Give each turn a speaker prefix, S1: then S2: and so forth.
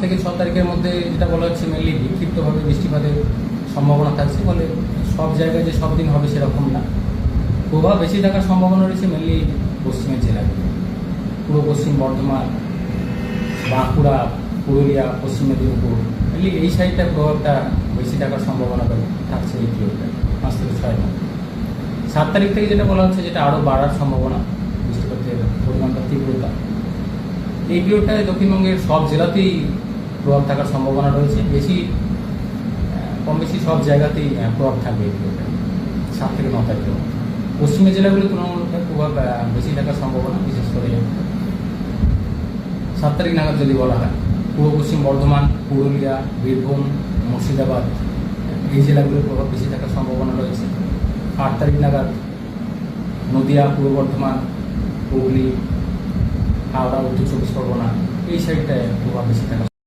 S1: থেকে 6 তারিখের মধ্যে যেটা বলা হচ্ছে মেনলি বিক্ষিপ্তভাবে বৃষ্টিপাতের সম্ভাবনা থাকছে, বলে সব জায়গায় যে সব দিন হবে সেরকম না। প্রভাব বেশি থাকার সম্ভাবনা রয়েছে মেনলি পশ্চিমের জেলাগুলো, পূর্ব পশ্চিম বর্ধমান, বাঁকুড়া, পুরুলিয়া, পশ্চিম মেদিনীপুর, মেনলি এই সাইডটার প্রভাবটা বেশি থাকার সম্ভাবনা থাকছে এই পিরিয়ডটা 5 থেকে 6 দিন। 7 তারিখ থেকে যেটা বলা হচ্ছে, যেটা আরও বাড়ার সম্ভাবনা, বৃষ্টিপাতের পরিমাণটা, তীব্রতা। এই পিরিয়ডটায় দক্ষিণবঙ্গের সব জেলাতেই প্রভাব থাকার সম্ভাবনা রয়েছে, কম বেশি সব জায়গাতেই প্রভাব থাকবে এই পিরিয়ডটা 7 থেকে 9 তারিখের মধ্যে। পশ্চিমের জেলাগুলো তুলনামূলক প্রভাব বেশি থাকার সম্ভাবনা, বিশেষ করে 7 তারিখ নাগাদ যদি বলা হয়, পূর্ব পশ্চিম বর্ধমান, পুরুলিয়া, বীরভূম, মুর্শিদাবাদ, এই জেলাগুলোর প্রভাব বেশি থাকার সম্ভাবনা রয়েছে। 8 তারিখ নাগাদ নদিয়া, পূর্ব বর্ধমান, হুগলি, হাওড়া, উত্তর 24 পরগনা, এই সাইডটায় প্রভাব বেশি থাকার